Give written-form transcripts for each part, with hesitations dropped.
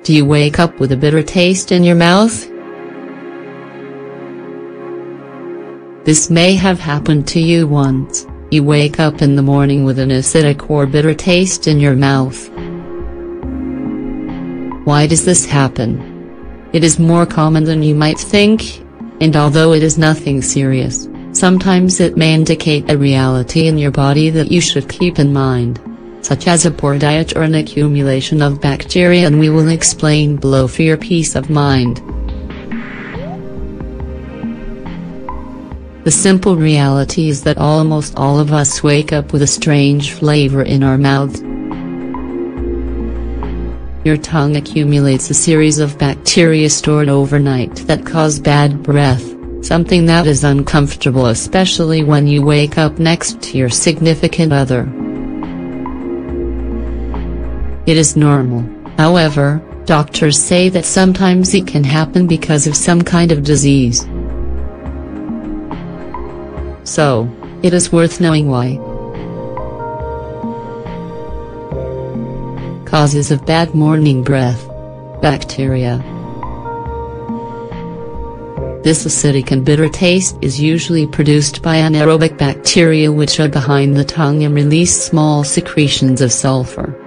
Do you wake up with a bitter taste in your mouth? This may have happened to you once. You wake up in the morning with an acidic or bitter taste in your mouth. Why does this happen? It is more common than you might think, and although it is nothing serious, sometimes it may indicate a reality in your body that you should keep in mind, such as a poor diet or an accumulation of bacteria, and we will explain below for your peace of mind. The simple reality is that almost all of us wake up with a strange flavor in our mouths. Your tongue accumulates a series of bacteria stored overnight that cause bad breath, something that is uncomfortable especially when you wake up next to your significant other. It is normal, however, doctors say that sometimes it can happen because of some kind of disease. So, it is worth knowing why. Causes of bad morning breath. Bacteria. This acidic and bitter taste is usually produced by anaerobic bacteria which are behind the tongue and release small secretions of sulfur.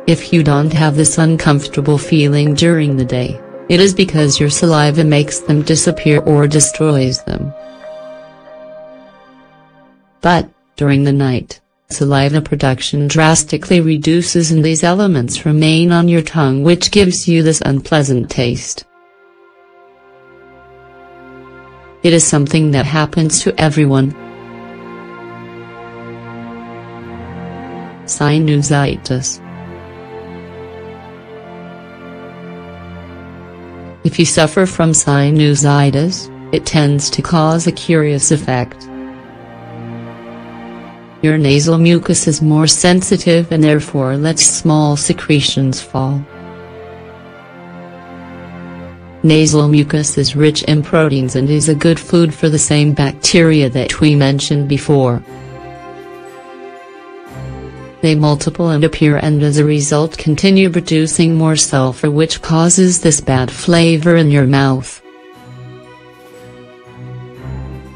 If you don't have this uncomfortable feeling during the day, it is because your saliva makes them disappear or destroys them. But, during the night, saliva production drastically reduces and these elements remain on your tongue, which gives you this unpleasant taste. It is something that happens to everyone. Sinusitis. If you suffer from sinusitis, it tends to cause a curious effect. Your nasal mucus is more sensitive and therefore lets small secretions fall. Nasal mucus is rich in proteins and is a good food for the same bacteria that we mentioned before. They multiply and appear and as a result continue producing more sulfur, which causes this bad flavor in your mouth.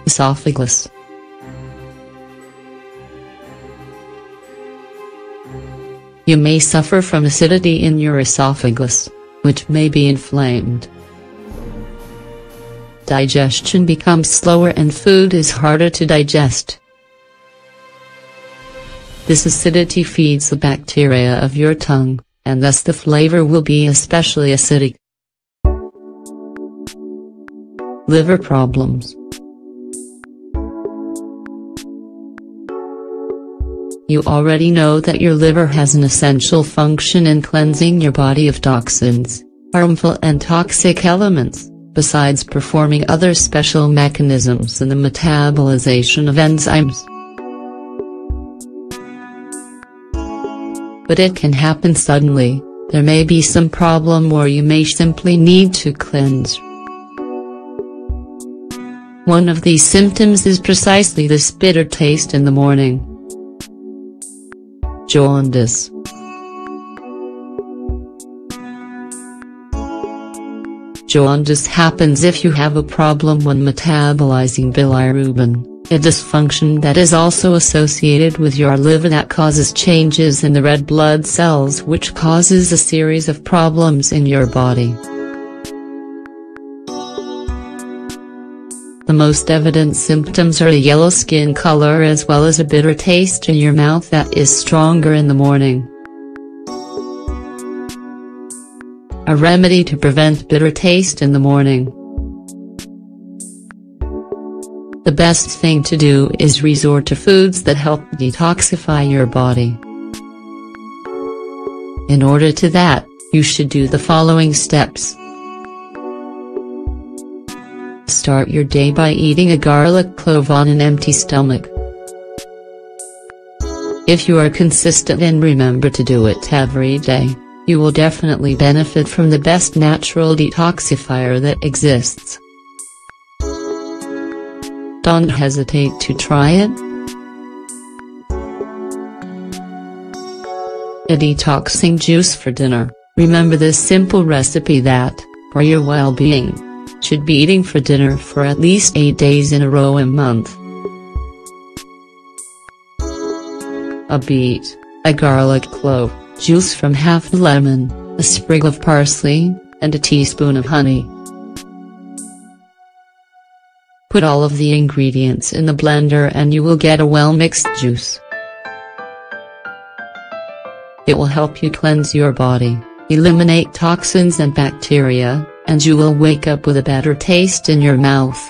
Esophagus. You may suffer from acidity in your esophagus, which may be inflamed. Digestion becomes slower and food is harder to digest. This acidity feeds the bacteria of your tongue, and thus the flavor will be especially acidic. Liver problems. You already know that your liver has an essential function in cleansing your body of toxins, harmful and toxic elements, besides performing other special mechanisms in the metabolization of enzymes. But it can happen suddenly. There may be some problem or you may simply need to cleanse. One of these symptoms is precisely this bitter taste in the morning. Jaundice. Jaundice happens if you have a problem when metabolizing bilirubin, a dysfunction that is also associated with your liver that causes changes in the red blood cells, which causes a series of problems in your body. The most evident symptoms are a yellow skin color as well as a bitter taste in your mouth that is stronger in the morning. A remedy to prevent bitter taste in the morning. The best thing to do is resort to foods that help detoxify your body. In order to that, you should do the following steps. Start your day by eating a garlic clove on an empty stomach. If you are consistent and remember to do it every day, you will definitely benefit from the best natural detoxifier that exists. Don't hesitate to try it. A detoxing juice for dinner. Remember this simple recipe that, for your well-being, should be eating for dinner for at least 8 days in a row a month. A beet, a garlic clove, juice from half a lemon, a sprig of parsley, and a teaspoon of honey. Put all of the ingredients in the blender and you will get a well-mixed juice. It will help you cleanse your body, eliminate toxins and bacteria, and you will wake up with a better taste in your mouth.